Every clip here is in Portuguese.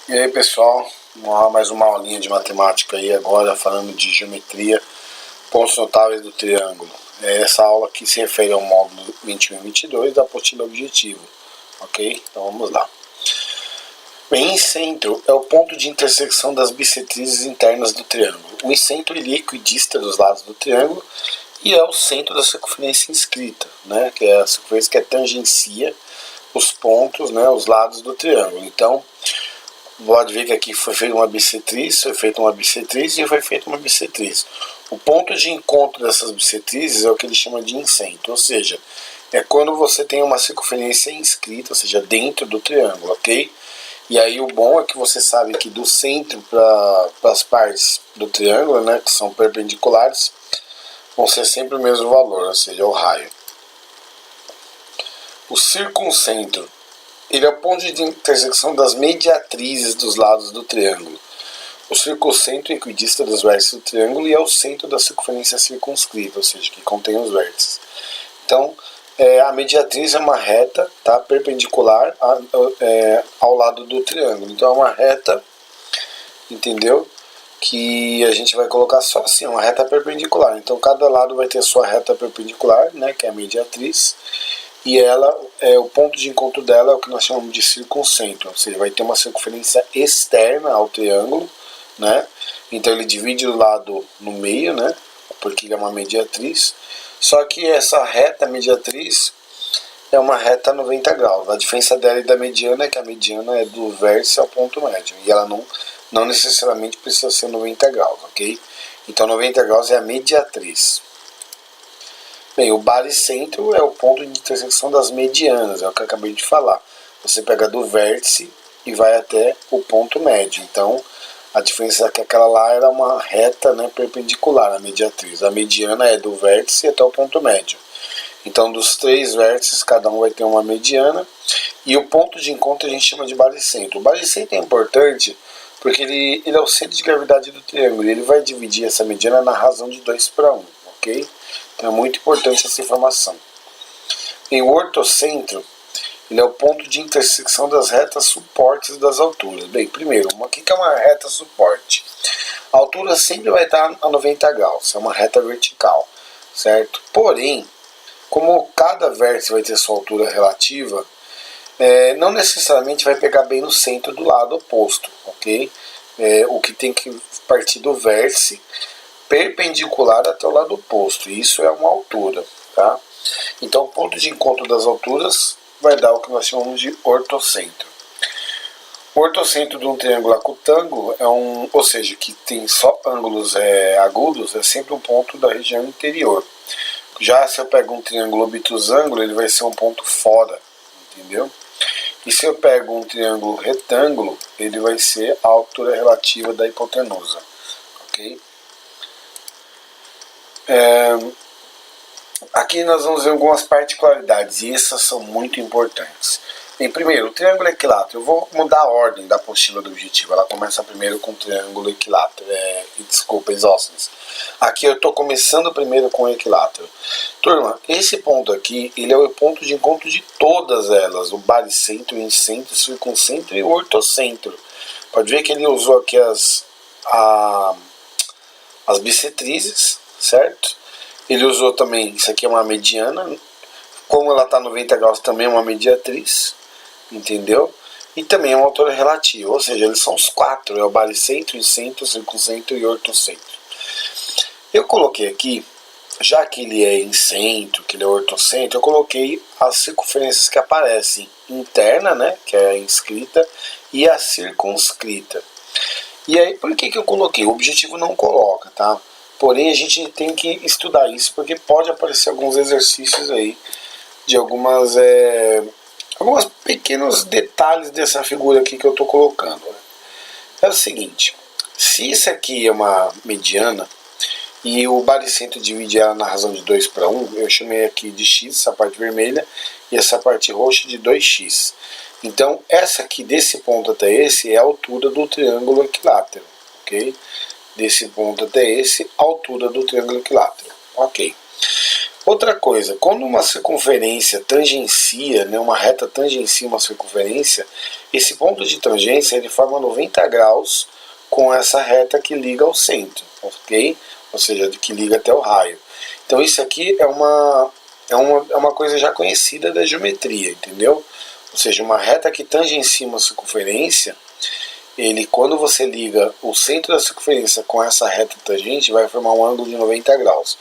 E aí pessoal, mais uma aulinha de matemática aí agora, falando de geometria, pontos notáveis do triângulo. Essa aula aqui se refere ao módulo 21 e 22 da apostila objetivo, ok? Então vamos lá. Bem, incentro é o ponto de intersecção das bissetrizes internas do triângulo. O incentro ele é equidista dos lados do triângulo e é o centro da circunferência inscrita, né? Que é a circunferência que tangencia os pontos, né? Os lados do triângulo. Então, pode ver que aqui foi feita uma bissetriz, foi feita uma bissetriz e foi feita uma bissetriz. O ponto de encontro dessas bissetrizes é o que ele chama de incentro, ou seja, é quando você tem uma circunferência inscrita, ou seja, dentro do triângulo, ok? E aí o bom é que você sabe que do centro para as partes do triângulo, né, que são perpendiculares, vão ser sempre o mesmo valor, ou seja, o raio. O circuncentro, ele é o ponto de intersecção das mediatrizes dos lados do triângulo. O circuncentro é equidista dos vértices do triângulo e é o centro da circunferência circunscrita, ou seja, que contém os vértices. Então, a mediatriz é uma reta, tá, perpendicular ao lado do triângulo. Então, é uma reta, entendeu? Que a gente vai colocar só assim, uma reta perpendicular. Então, cada lado vai ter sua reta perpendicular, né, que é a mediatriz. E ela, o ponto de encontro dela é o que nós chamamos de circuncentro, ou seja, vai ter uma circunferência externa ao triângulo, né? Então ele divide o lado no meio, né? Porque ele é uma mediatriz. Só que essa reta mediatriz é uma reta 90 graus. A diferença dela e da mediana é que a mediana é do vértice ao ponto médio. E ela não necessariamente precisa ser 90 graus, ok? Então 90 graus é a mediatriz. Bem, o baricentro é o ponto de intersecção das medianas, é o que eu acabei de falar. Você pega do vértice e vai até o ponto médio. Então, a diferença é que aquela lá era uma reta, né, perpendicular à mediatriz. A mediana é do vértice até o ponto médio. Então, dos três vértices, cada um vai ter uma mediana. E o ponto de encontro a gente chama de baricentro. O baricentro é importante porque ele é o centro de gravidade do triângulo. Ele vai dividir essa mediana na razão de 2:1, ok? Então é muito importante essa informação. E o ortocentro, ele é o ponto de intersecção das retas suportes das alturas. Bem, primeiro, o que é uma reta suporte? A altura sempre vai estar a 90 graus, é uma reta vertical, certo? Porém, como cada vértice vai ter sua altura relativa, não necessariamente vai pegar bem no centro do lado oposto, ok? O que tem que partir do vértice perpendicular até o lado oposto, e isso é uma altura, tá? Então o ponto de encontro das alturas vai dar o que nós chamamos de ortocentro. O ortocentro de um triângulo acutângulo é ou seja, que tem só ângulos agudos, é sempre um ponto da região interior. Já se eu pego um triângulo obtusângulo, ele vai ser um ponto fora, entendeu? E se eu pego um triângulo retângulo, ele vai ser a altura relativa da hipotenusa, ok? Aqui nós vamos ver algumas particularidades e essas são muito importantes. Em primeiro, o triângulo equilátero. Eu vou mudar a ordem da apostila do objetivo. Ela começa primeiro com o triângulo equilátero. Desculpa, isósceles. Aqui eu estou começando primeiro com o equilátero. Turma, esse ponto aqui, ele é o ponto de encontro de todas elas. O baricentro, o incentro, o circuncentro e o ortocentro. Pode ver que ele usou aqui as bissetrizes, certo? Ele usou também, isso aqui é uma mediana, como ela está 90 graus também é uma mediatriz, entendeu? E também é uma altura relativa, ou seja, eles são os quatro, é o baricentro, incentro, circuncentro e ortocentro. Eu coloquei aqui, já que ele é incentro, que ele é ortocentro, eu coloquei as circunferências que aparecem, interna, né, que é a inscrita, e a circunscrita. E aí, por que eu coloquei? O objetivo não coloca, tá? Porém, a gente tem que estudar isso, porque pode aparecer alguns exercícios aí, de alguns pequenos detalhes dessa figura aqui que eu estou colocando. É o seguinte, se isso aqui é uma mediana, e o baricentro divide ela na razão de 2:1, eu chamei aqui de x, essa parte vermelha, e essa parte roxa de 2x. Então, essa aqui, desse ponto até esse, é a altura do triângulo equilátero, ok? Desse ponto até esse, altura do triângulo equilátero, ok? Outra coisa, quando uma circunferência tangencia, né, uma reta tangencia uma circunferência, esse ponto de tangência ele forma 90 graus com essa reta que liga ao centro, ok? Ou seja, que liga até o raio. Então isso aqui é uma coisa já conhecida da geometria, entendeu? Ou seja, uma reta que tangencia uma circunferência, quando você liga o centro da circunferência com essa reta tangente, vai formar um ângulo de 90 graus.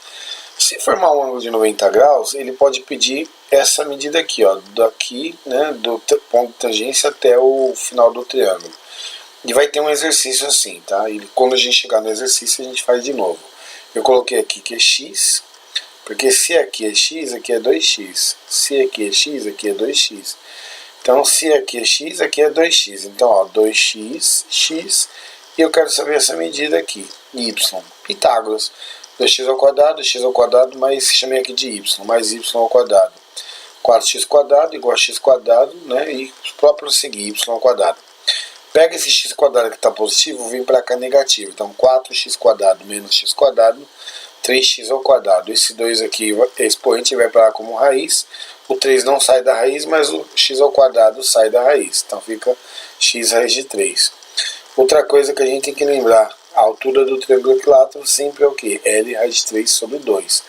Se formar um ângulo de 90 graus, ele pode pedir essa medida aqui, ó, daqui, né, do ponto de tangência até o final do triângulo. E vai ter um exercício assim, tá? E quando a gente chegar no exercício, a gente faz de novo. Eu coloquei aqui que é x, porque se aqui é x, aqui é 2x. Se aqui é x, aqui é 2x. Então, se aqui é x, aqui é 2x. Então, ó, 2x, x, e eu quero saber essa medida aqui, y. Pitágoras. 2x ao quadrado, mais chamei aqui de y, mais y ao quadrado. 4x quadrado igual a x quadrado, né? E próprio seguir, y ao quadrado. Pega esse x quadrado que está positivo, vem para cá negativo. Então, 4x quadrado menos x quadrado, 3x ao quadrado. Esse 2 aqui, expoente, vai para lá como raiz. O 3 não sai da raiz, mas o x ao quadrado sai da raiz. Então, fica x raiz de 3. Outra coisa que a gente tem que lembrar, a altura do triângulo equilátero sempre é o quê? L raiz de 3 sobre 2.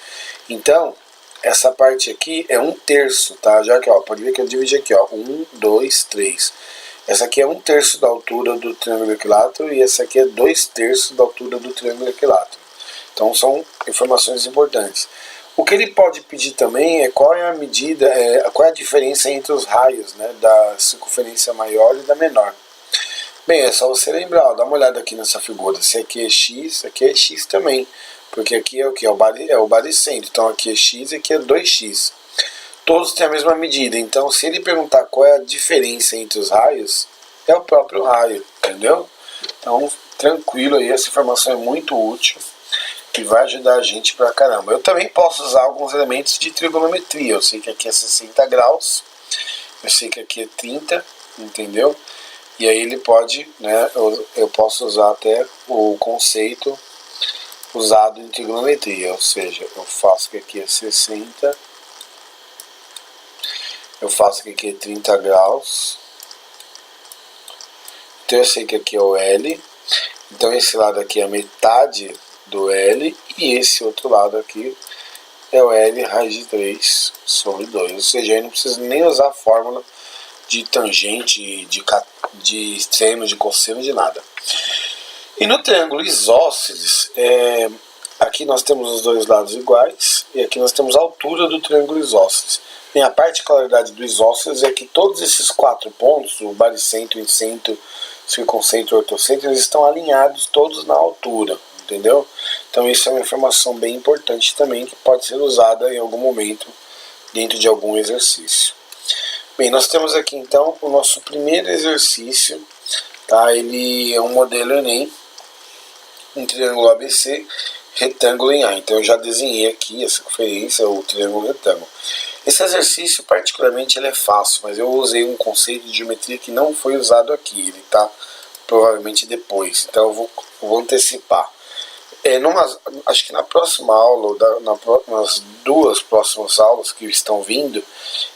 Então, essa parte aqui é 1/3, tá? Já que, ó, pode ver que eu dividi aqui, ó, 1, 2, 3. Essa aqui é 1/3 da altura do triângulo equilátero e essa aqui é 2/3 da altura do triângulo equilátero. Então, são informações importantes. O que ele pode pedir também é qual é a medida, qual é a diferença entre os raios, né, da circunferência maior e da menor. Bem, é só você lembrar, ó, dá uma olhada aqui nessa figura. Se aqui é x também. Porque aqui é o que? É o baricentro. Então aqui é x e aqui é 2x. Todos têm a mesma medida. Então se ele perguntar qual é a diferença entre os raios, é o próprio raio, entendeu? Então tranquilo aí, essa informação é muito útil e vai ajudar a gente pra caramba. Eu também posso usar alguns elementos de trigonometria. Eu sei que aqui é 60 graus, eu sei que aqui é 30, entendeu? E aí ele pode, né, eu posso usar até o conceito usado em trigonometria, ou seja, eu faço que aqui é 60, eu faço que aqui é 30 graus, então eu sei que aqui é o L, então esse lado aqui é a metade do L, e esse outro lado aqui é o L raiz de 3 sobre 2, ou seja, eu não preciso nem usar a fórmula de tangente, de seno, de cosseno, de nada. E no triângulo isósceles, aqui nós temos os dois lados iguais, e aqui nós temos a altura do triângulo isósceles. E a particularidade do isósceles é que todos esses 4 pontos, o baricentro, incentro, circuncentro e ortocentro, eles estão alinhados todos na altura, entendeu? Então isso é uma informação bem importante também, que pode ser usada em algum momento dentro de algum exercício. Bem, nós temos aqui então o nosso primeiro exercício, tá? Ele é um modelo Enem, um triângulo ABC, retângulo em A. Então eu já desenhei aqui a circunferência, o triângulo retângulo. Esse exercício particularmente ele é fácil, mas eu usei um conceito de geometria que não foi usado aqui, ele está provavelmente depois, então eu vou antecipar. Acho que na próxima aula, nas 2 próximas aulas que estão vindo,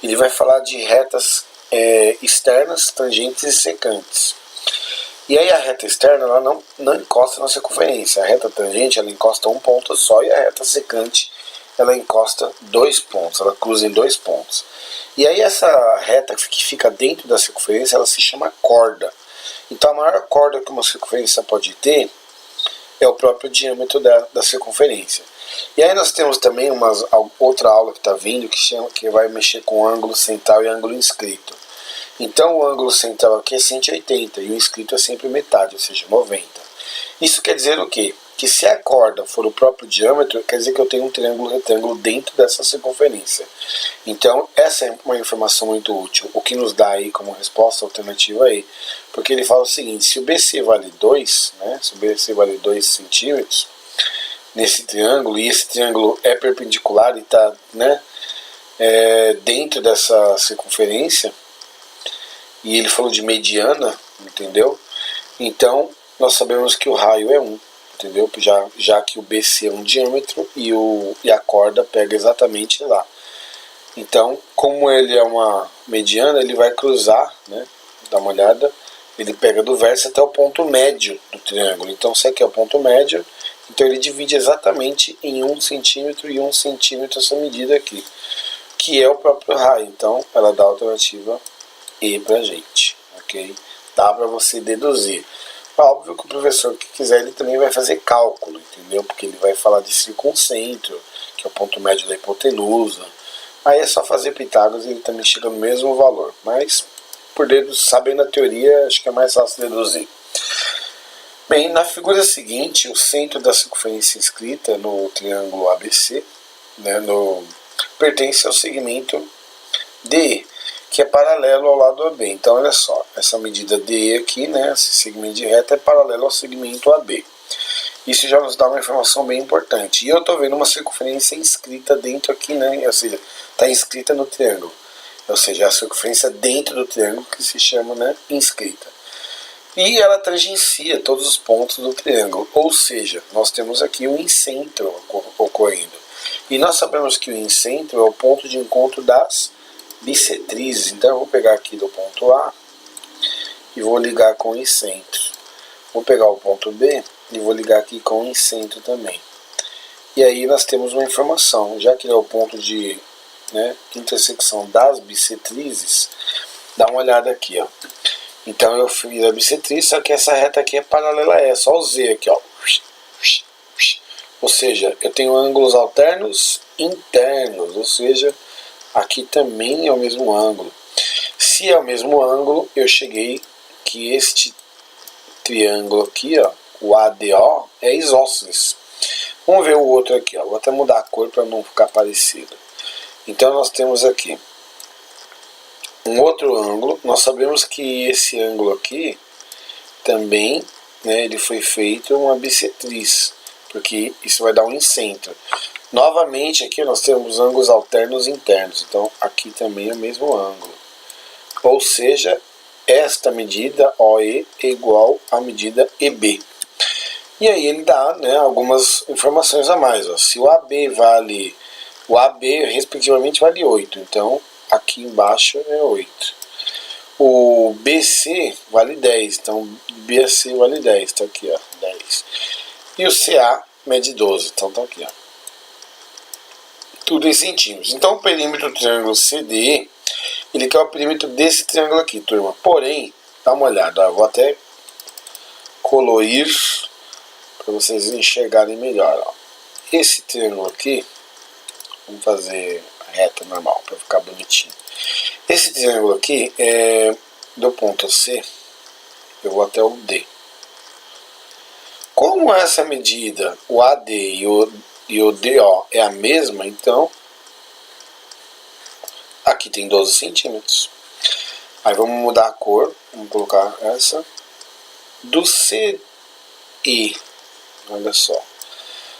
ele vai falar de retas externas, tangentes e secantes. E aí a reta externa ela não encosta na circunferência, a reta tangente ela encosta um ponto só e a reta secante ela encosta 2 pontos, ela cruza em 2 pontos. E aí essa reta que fica dentro da circunferência ela se chama corda. Então a maior corda que uma circunferência pode ter é o próprio diâmetro da circunferência. E aí nós temos também outra aula que está vindo que vai mexer com ângulo central e ângulo inscrito. Então o ângulo central aqui é 180 e o inscrito é sempre metade, ou seja, 90. Isso quer dizer o quê? Que se a corda for o próprio diâmetro, quer dizer que eu tenho um triângulo retângulo dentro dessa circunferência. Então essa é uma informação muito útil, o que nos dá aí como resposta alternativa aí. Porque ele fala o seguinte, se o BC vale 2, né, se o BC vale 2 centímetros nesse triângulo, e esse triângulo é perpendicular e está, né, dentro dessa circunferência, e ele falou de mediana, entendeu? Então nós sabemos que o raio é 1, entendeu? Já que o BC é um diâmetro e a corda pega exatamente lá. Então, como ele é uma mediana, ele vai cruzar, né? Dá uma olhada, ele pega do vértice até o ponto médio do triângulo. Então, se aqui é o ponto médio, então ele divide exatamente em 1 centímetro e 1 centímetro essa medida aqui, que é o próprio raio. Então, ela dá a alternativa E pra gente, ok? Dá para você deduzir. Óbvio que o professor que quiser, ele também vai fazer cálculo, entendeu? Porque ele vai falar de circuncentro, que é o ponto médio da hipotenusa. Aí é só fazer Pitágoras e ele também chega no mesmo valor. Mas, por sabendo a teoria, acho que é mais fácil deduzir. Bem, na figura seguinte, o centro da circunferência inscrita no triângulo ABC, né, pertence ao segmento DE, que é paralelo ao lado AB. Então, olha só, essa medida DE aqui, né, esse segmento de reta é paralelo ao segmento AB. Isso já nos dá uma informação bem importante. E eu estou vendo uma circunferência inscrita dentro aqui, né? Ou seja, está inscrita no triângulo. Ou seja, a circunferência dentro do triângulo que se chama, né, inscrita. E ela tangencia todos os pontos do triângulo. Ou seja, nós temos aqui um incentro ocorrendo. E nós sabemos que o incentro é o ponto de encontro das bissetrizes. Então eu vou pegar aqui do ponto A e vou ligar com o incentro. Vou pegar o ponto B e vou ligar aqui com o incentro também. E aí nós temos uma informação, já que ele é o ponto de, né, intersecção das bissetrizes, dá uma olhada aqui, ó. Então eu fiz a bissetriz, só que essa reta aqui é paralela a essa, ó, o Z aqui, ó. Ou seja, eu tenho ângulos alternos internos, ou seja, aqui também é o mesmo ângulo. Se é o mesmo ângulo, eu cheguei que este triângulo aqui, ó, o ADO, é isósceles. Vamos ver o outro aqui, ó. Vou até mudar a cor para não ficar parecido. Então nós temos aqui um outro ângulo. Nós sabemos que esse ângulo aqui também, né, ele foi feito uma bissetriz, porque isso vai dar um incentro. Novamente aqui nós temos ângulos alternos internos. Então aqui também é o mesmo ângulo. Ou seja, esta medida OE é igual à medida EB. E aí ele dá, né, algumas informações a mais. Ó. Se o AB vale, o AB respectivamente vale 8, então aqui embaixo é 8. O BC vale 10, então BC vale 10, tá aqui, ó, 10. E o CA mede 12, então tá aqui, ó. Tudo em centímetros. Então o perímetro do triângulo CDE, ele quer o perímetro desse triângulo aqui, turma. Porém, dá uma olhada, ó, vou até colorir para vocês enxergarem melhor. Ó. Esse triângulo aqui, vamos fazer a reta normal para ficar bonitinho. Esse triângulo aqui é do ponto C, eu vou até o D. Como essa medida, o AD e o DO é a mesma, então aqui tem 12 centímetros. Aí vamos mudar a cor, vamos colocar essa. Do CI, olha só.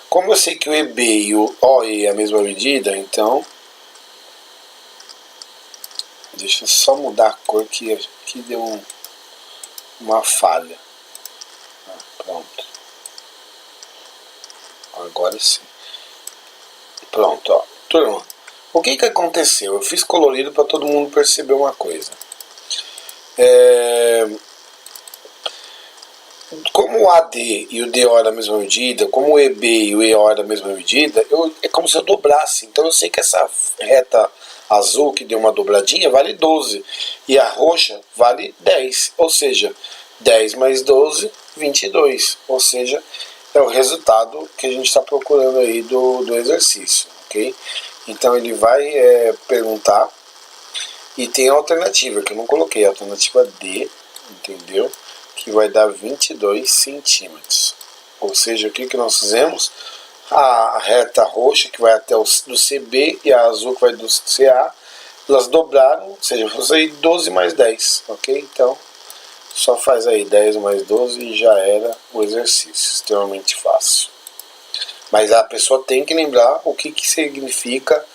Como eu sei que o EB e o OE é a mesma medida, então deixa eu só mudar a cor que aqui deu uma falha. Pronto. Agora sim. Pronto, ó. Turma, o que aconteceu? Eu fiz colorido para todo mundo perceber uma coisa. Como o AD e o DO é da mesma medida, como o EB e o EO é da mesma medida, é como se eu dobrasse. Então eu sei que essa reta azul que deu uma dobradinha vale 12 e a roxa vale 10, ou seja, 10 mais 12, 22, ou seja, é o resultado que a gente está procurando aí do exercício, ok? Então ele vai perguntar e tem a alternativa, que eu não coloquei, a alternativa D, entendeu? Que vai dar 22 centímetros. Ou seja, o que nós fizemos? A reta roxa, que vai até do CB, e a azul, que vai do CA, elas dobraram, ou seja, vamos aí 12 mais 10, ok? Então, só faz aí 10 mais 12 e já era o exercício, extremamente fácil. Mas a pessoa tem que lembrar o que significa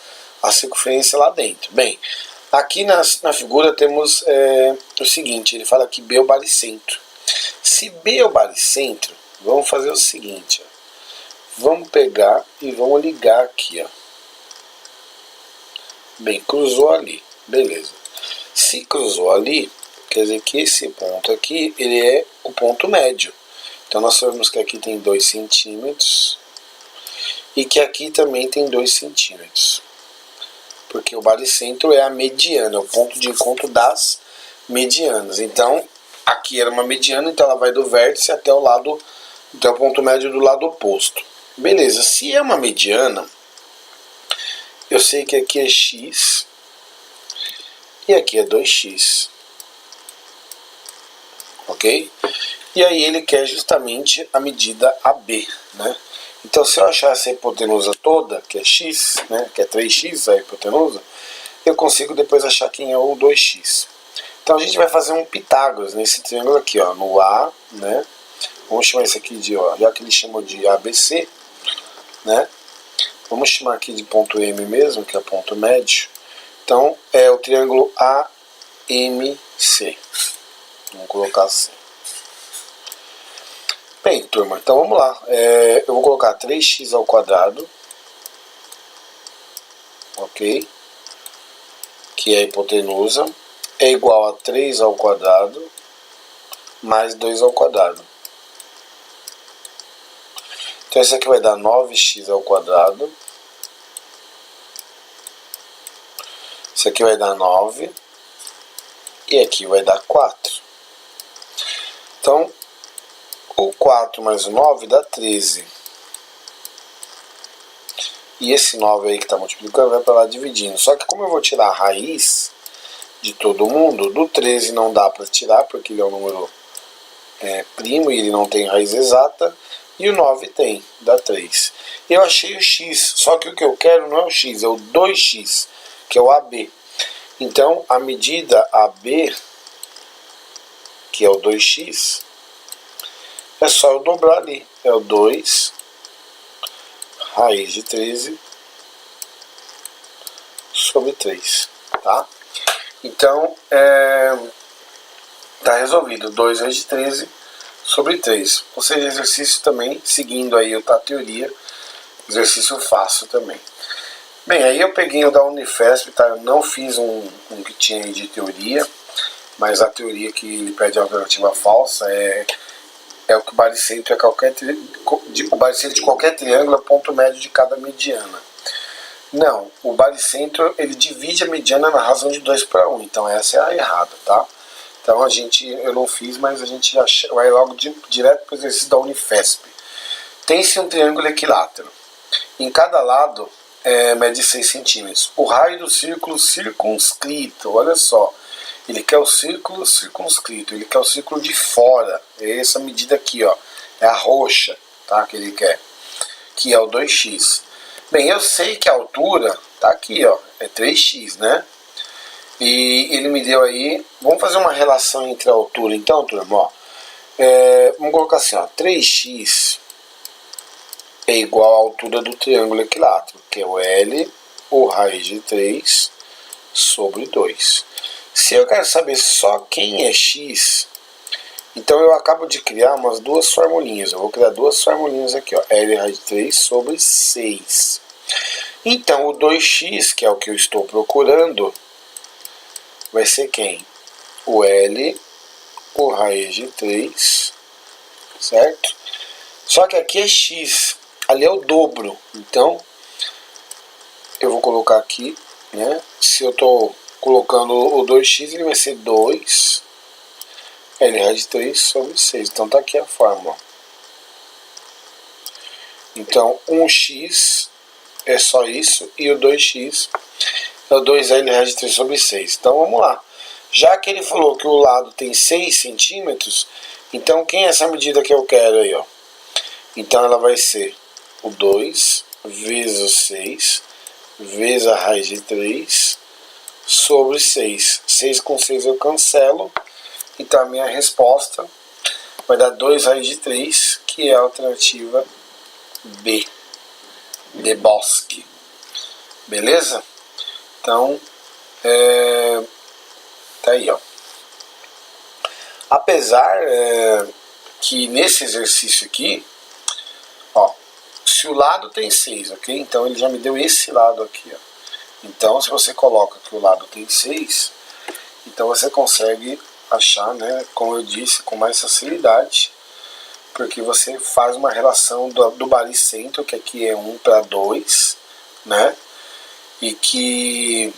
a circunferência lá dentro. Bem, aqui na figura temos o seguinte, ele fala que B é o baricentro. Se B é o baricentro, Vamos fazer o seguinte, ó. Vamos pegar e vamos ligar aqui, ó. Bem, cruzou ali, beleza. Se cruzou ali, quer dizer que esse ponto aqui, ele é o ponto médio. Então nós sabemos que aqui tem 2 centímetros e que aqui também tem 2 centímetros. Porque o baricentro é a mediana, é o ponto de encontro das medianas. Então, aqui era uma mediana, então ela vai do vértice até o lado, até o ponto médio do lado oposto. Beleza, se é uma mediana, eu sei que aqui é x e aqui é 2x. Ok? E aí ele quer justamente a medida AB, né? Então, se eu achar essa hipotenusa toda, que é x, né, que é 3x a hipotenusa, eu consigo depois achar quem é o 2x. Então, a gente vai fazer um Pitágoras nesse triângulo aqui, ó, no A, né? Vamos chamar isso aqui de, ó, já que ele chamou de ABC, né? Vamos chamar aqui de ponto M mesmo, que é ponto médio. Então, é o triângulo AMC. Vamos colocar assim. Bem, turma, então vamos lá. Eu vou colocar 3x ao quadrado, ok? Que é a hipotenusa, é igual a 3 ao quadrado mais 2 ao quadrado. Então isso aqui vai dar 9x ao quadrado. Isso aqui vai dar 9. E aqui vai dar 4. Então, o 4 mais o 9 dá 13. E esse 9 aí que está multiplicando vai para lá dividindo. Só que como eu vou tirar a raiz de todo mundo, do 13 não dá para tirar, porque ele é um número primo e ele não tem raiz exata. E o 9 tem, dá 3. Eu achei o x, só que o que eu quero não é o x, é o 2x, que é o AB. Então, a medida AB, que é o 2x, é só eu dobrar ali. É o 2 raiz de 13 sobre 3, tá? Então, tá resolvido. 2 raiz de 13 sobre 3. Ou seja, exercício também, seguindo aí a teoria, exercício fácil também. Bem, aí eu peguei o da Unifesp, tá? Eu não fiz um que tinha aí de teoria, mas a teoria que ele pede a alternativa falsa é o que o baricentro o baricentro de qualquer triângulo é ponto médio de cada mediana. Não, o baricentro ele divide a mediana na razão de 2 para 1, então essa é a errada, tá? Então eu não fiz, mas a gente já vai logo direto para o exercício da Unifesp. Tem-se um triângulo equilátero. Em cada lado mede 6 centímetros. O raio do círculo circunscrito, olha só. Ele quer o círculo circunscrito, ele quer o círculo de fora. É essa medida aqui, ó. É a roxa, tá? Que ele quer. Que é o 2x. Bem, eu sei que a altura tá aqui, ó. É 3x, né? E ele me deu aí... Vamos fazer uma relação entre a altura, então, turma, ó. Vamos colocar assim, ó. 3x é igual à altura do triângulo equilátero, que é o L, o raiz de 3 sobre 2. Se eu quero saber só quem é x, então eu acabo de criar umas duas formulinhas. Eu vou criar duas formulinhas aqui, ó. L raiz de 3 sobre 6. Então o 2x, que é o que eu estou procurando, vai ser quem? O L, o raiz de 3, certo? Só que aqui é x, ali é o dobro. Então eu vou colocar aqui, né? Se eu estou colocando o 2x, ele vai ser 2 L raiz de 3 sobre 6. Então tá aqui a fórmula. Então 1x é só isso e o 2x é o 2L raiz de 3 sobre 6. Então vamos lá. Já que ele falou que o lado tem 6 centímetros, então quem é essa medida que eu quero aí, ó? Então ela vai ser o 2 vezes o 6 vezes a raiz de 3 sobre 6. 6 com 6 eu cancelo. Então a minha resposta vai dar 2 raiz de 3, que é a alternativa B, de Bosque. Beleza? Então, tá aí, ó. Apesar que nesse exercício aqui, ó, se o lado tem 6, ok? Então ele já me deu esse lado aqui, ó. Então se você coloca que o lado tem 6, então você consegue achar, né, como eu disse, com mais facilidade, porque você faz uma relação do baricentro, que aqui é 1 para 2, né? E que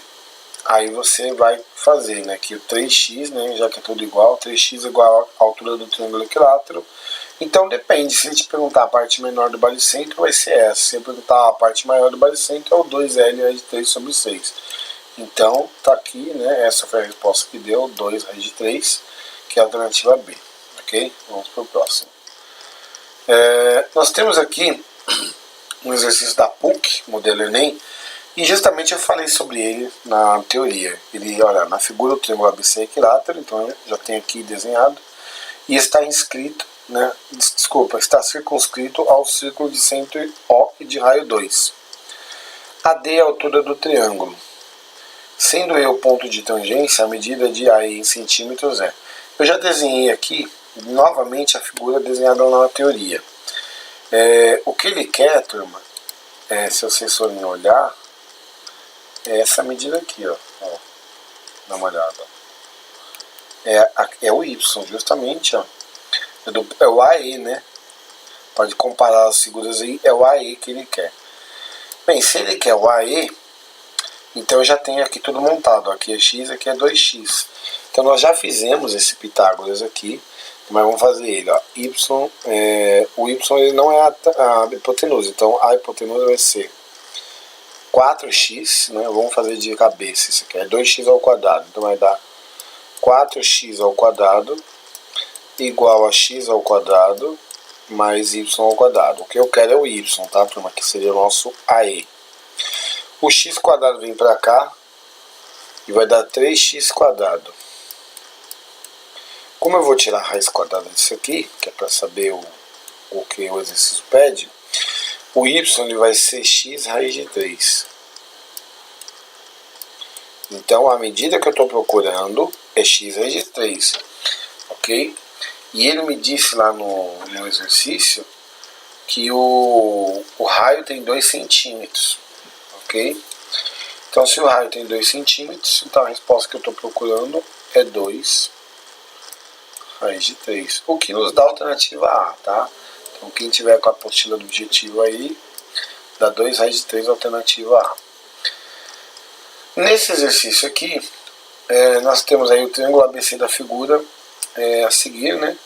aí você vai fazer, né, que o 3x, né, já que é tudo igual, 3x é igual à altura do triângulo equilátero. Então depende, se ele te perguntar a parte menor do baricentro, vai ser essa. Se ele perguntar a parte maior do baricentro, é o 2L raiz de 3 sobre 6. Então tá aqui, né, essa foi a resposta que deu, 2 raiz de 3, que é a alternativa B. Ok? Vamos para o próximo. Nós temos aqui um exercício da PUC, modelo Enem, e justamente eu falei sobre ele na teoria. Ele, olha, na figura o triângulo ABC é equilátero, então eu já tenho aqui desenhado, e está inscrito, né, está circunscrito ao círculo de centro O e de raio 2. AD é a altura do triângulo. Sendo E o ponto de tangência, a medida de AE em centímetros é. Eu já desenhei aqui, novamente, a figura desenhada lá na teoria. O que ele quer, turma, se vocês forem olhar, é essa medida aqui, ó. Dá uma olhada. É o Y, justamente, ó. É o AE, né? Pode comparar as figuras aí, é o AE que ele quer. Bem, se ele quer o AE, então eu já tenho aqui tudo montado. Aqui é x, aqui é 2x. Então nós já fizemos esse Pitágoras aqui, mas vamos fazer ele, ó. O y ele não é a hipotenusa, então a hipotenusa vai ser 4x, né? Vamos fazer de cabeça isso aqui, é 2x ao quadrado, então vai dar 4x ao quadrado igual a x ao quadrado mais y ao quadrado. O que eu quero é o y, tá, turma? Que seria o nosso AE. O x quadrado vem para cá e vai dar 3x quadrado. Como eu vou tirar a raiz quadrada disso aqui, que é para saber o que o exercício pede, o y ele vai ser x raiz de 3. Então a medida que eu estou procurando é x raiz de 3. Ok? E ele me disse lá no exercício que o raio tem 2 centímetros. Ok? Então se o raio tem 2 centímetros, então a resposta que eu estou procurando é 2 raiz de 3. O que nos dá a alternativa A, tá? Então quem tiver com a apostila do objetivo aí, dá 2 raiz de 3 alternativa A. Nesse exercício aqui, nós temos aí o triângulo ABC da figura a seguir, né?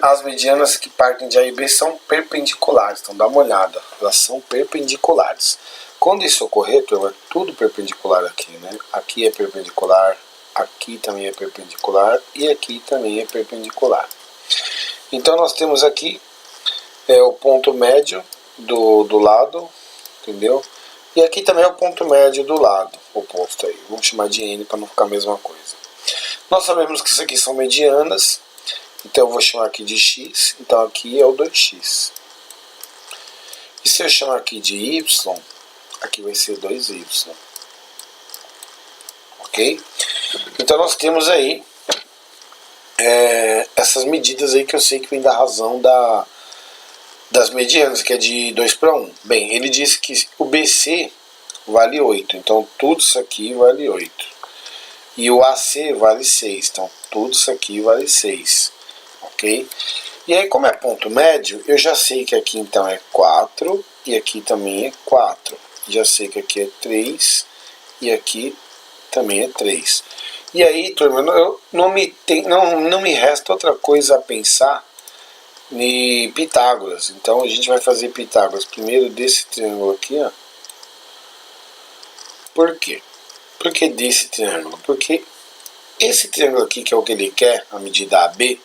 As medianas que partem de A e B são perpendiculares, então dá uma olhada, elas são perpendiculares. Quando isso ocorrer, é tudo perpendicular aqui, né? Aqui é perpendicular, aqui também é perpendicular e aqui também é perpendicular. Então nós temos aqui o ponto médio do lado, entendeu? E aqui também é o ponto médio do lado oposto aí. Vamos chamar de N para não ficar a mesma coisa. Nós sabemos que isso aqui são medianas, então eu vou chamar aqui de X, então aqui é o 2X. E se eu chamar aqui de Y, aqui vai ser 2Y. Ok? Então nós temos aí essas medidas aí que eu sei que vem da razão das medianas, que é de 2 para 1. Bem, ele disse que o BC vale 8, então tudo isso aqui vale 8. E o AC vale 6, então tudo isso aqui vale 6. Ok? E aí, como é ponto médio, eu já sei que aqui então é 4 e aqui também é 4. Já sei que aqui é 3 e aqui também é 3. E aí, turma, não me resta outra coisa a pensar em Pitágoras. Então a gente vai fazer Pitágoras primeiro desse triângulo aqui, ó. Por quê? Por que desse triângulo? Porque esse triângulo aqui, que é o que ele quer, a medida AB,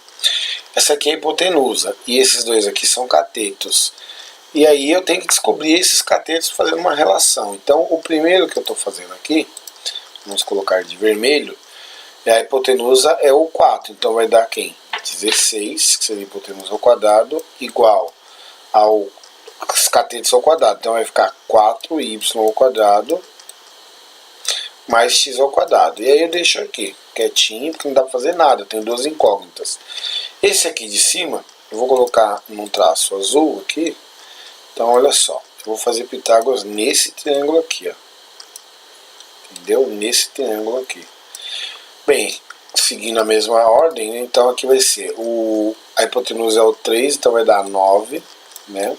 essa aqui é a hipotenusa, e esses dois aqui são catetos. E aí eu tenho que descobrir esses catetos fazendo uma relação. Então o primeiro que eu estou fazendo aqui, vamos colocar de vermelho, a hipotenusa é o 4, então vai dar quem? 16, que seria a hipotenusa ao quadrado, igual ao catetos ao quadrado. Então vai ficar 4y ao quadrado mais x ao quadrado. E aí eu deixo aqui, quietinho, porque não dá para fazer nada, eu tenho duas incógnitas. Esse aqui de cima, eu vou colocar num traço azul aqui. Então, olha só, eu vou fazer Pitágoras nesse triângulo aqui, ó. Entendeu? Nesse triângulo aqui. Bem, seguindo a mesma ordem, né? Então aqui vai ser a hipotenusa é o 3, então vai dar 9, né?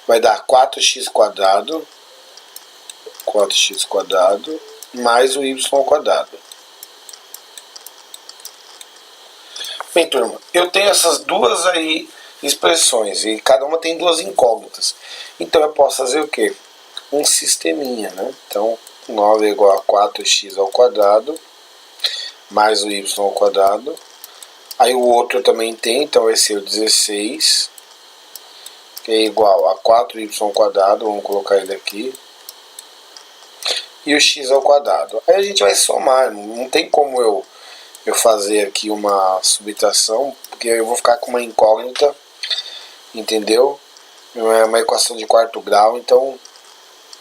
Vai dar 4x², mais o y². Bem, turma, eu tenho essas duas aí expressões e cada uma tem duas incógnitas. Então eu posso fazer o quê? Um sisteminha, né? Então 9 é igual a 4x² mais o y². Aí o outro também tem, então vai ser o 16, que é igual a 4y², vamos colocar ele aqui, e o x². Aí a gente vai somar, não tem como eu fazer aqui uma subtração, porque eu vou ficar com uma incógnita, entendeu? É uma equação de quarto grau, então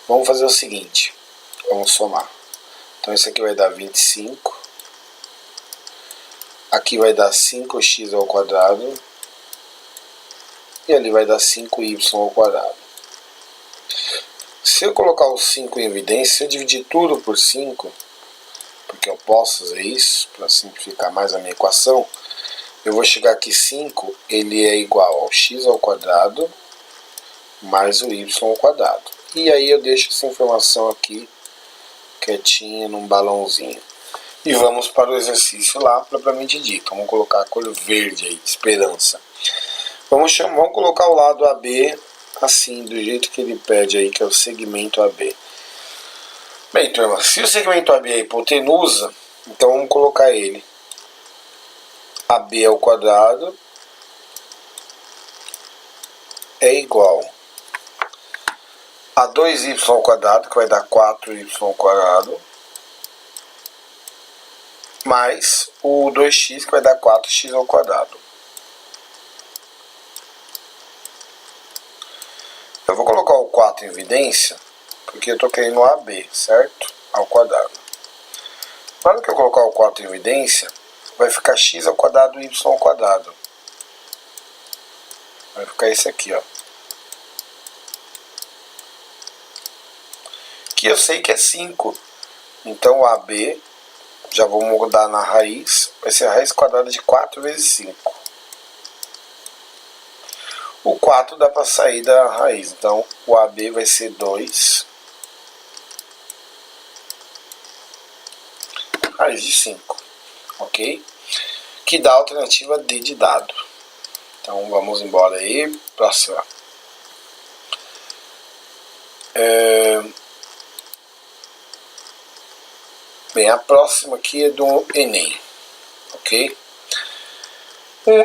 vamos fazer o seguinte, vamos somar. Então isso aqui vai dar 25. Aqui vai dar 5x². E ali vai dar 5y². Se eu colocar o 5 em evidência, se eu dividir tudo por 5, porque eu posso fazer isso, para simplificar mais a minha equação, eu vou chegar aqui 5, ele é igual ao x² mais o y². E aí eu deixo essa informação aqui quietinha num balãozinho. E vamos para o exercício lá, propriamente dito. Vamos colocar a cor verde aí, esperança. Vamos colocar o lado AB assim, do jeito que ele pede aí, que é o segmento AB. Bem, turma, se o segmento AB é hipotenusa, então vamos colocar ele. AB² é igual a 2y², que vai dar 4y², mais o 2x, que vai dar 4x². Eu vou colocar o 4 em evidência, porque eu estou querendo o AB, certo? Ao quadrado. Na hora que eu colocar o 4 em evidência, vai ficar x² y². Vai ficar esse aqui, ó. Que eu sei que é 5. Então o AB, já vou mudar na raiz, vai ser a raiz quadrada de 4 vezes 5. O 4 dá para sair da raiz, então o AB vai ser 2 raiz de 5, ok? Que dá a alternativa D de dado. Então vamos embora aí, próxima. Bem, a próxima aqui é do Enem, ok?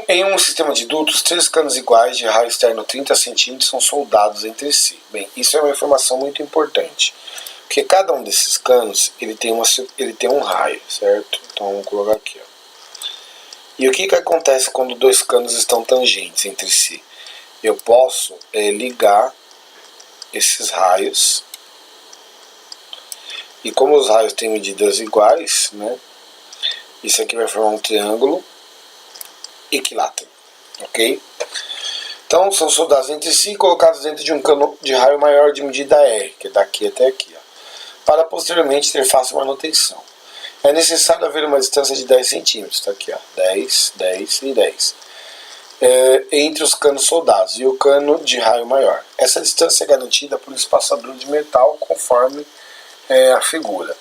Em um sistema de dutos, 3 canos iguais de raio externo 30 cm são soldados entre si. Bem, isso é uma informação muito importante, porque cada um desses canos ele tem um raio, certo? Então vamos colocar aqui, ó. E o que acontece quando dois canos estão tangentes entre si? Eu posso ligar esses raios, e como os raios têm medidas iguais, né, isso aqui vai formar um triângulo equilátero, ok? Então são soldados entre si colocados dentro de um cano de raio maior de medida R, que é daqui até aqui, ó, para posteriormente ter fácil manutenção. É necessário haver uma distância de 10 centímetros, está aqui, ó, 10, 10 e 10, entre os canos soldados e o cano de raio maior. Essa distância é garantida por um espaçador de metal, conforme a figura.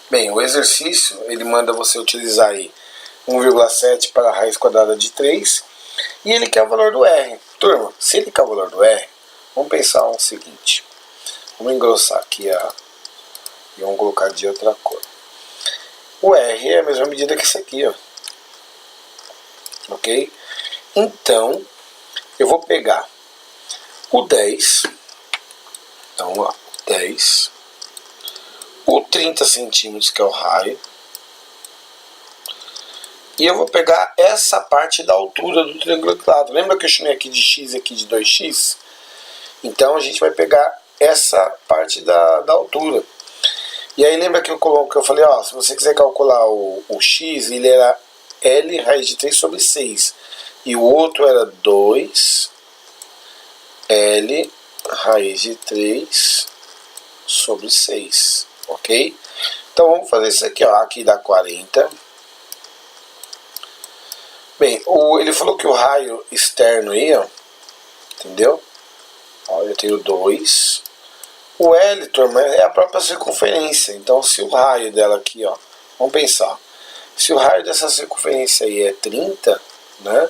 Bem, o exercício ele manda você utilizar aí 1,7 para a raiz quadrada de 3 e ele quer o valor do R. Turma, se ele quer o valor do R, vamos pensar o seguinte. Vamos engrossar aqui e vamos colocar de outra cor. O R é a mesma medida que esse aqui, ó. Ok? Então, eu vou pegar o 10. Então, ó, 10. O 30 centímetros, que é o raio. E eu vou pegar essa parte da altura do triângulo equilátero. Lembra que eu chamei aqui de x e aqui de 2x? Então, a gente vai pegar essa parte da altura. E aí lembra que eu falei, ó, se você quiser calcular o x, ele era L raiz de 3 sobre 6. E o outro era 2 L raiz de 3 sobre 6, ok? Então vamos fazer isso aqui, ó. Aqui dá 40. Bem, ele falou que o raio externo aí, ó, entendeu? Ó, eu tenho 2. O L, turma, é a própria circunferência. Então, se o raio dela aqui, ó, vamos pensar. Se o raio dessa circunferência aí é 30, né,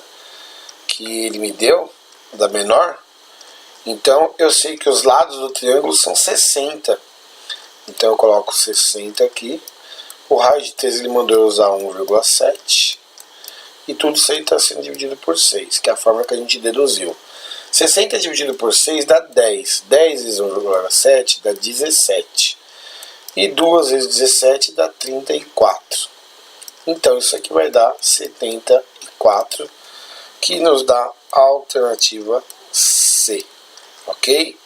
que ele me deu, da menor, então eu sei que os lados do triângulo são 60. Então eu coloco 60 aqui. O raio de 3 ele mandou eu usar 1,7. E tudo isso aí está sendo dividido por 6, que é a forma que a gente deduziu. 60 dividido por 6 dá 10. 10 vezes 1,7 dá 17. E 2 vezes 17 dá 34. Então isso aqui vai dar 74, que nos dá a alternativa C. Ok?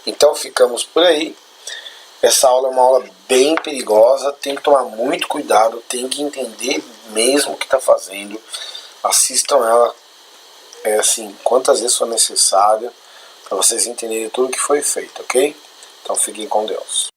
Então ficamos por aí. Essa aula é uma aula bem perigosa, tem que tomar muito cuidado, tem que entender mesmo o que está fazendo. Assistam ela assim, quantas vezes for necessário, para vocês entenderem tudo que foi feito, ok? Então fiquem com Deus.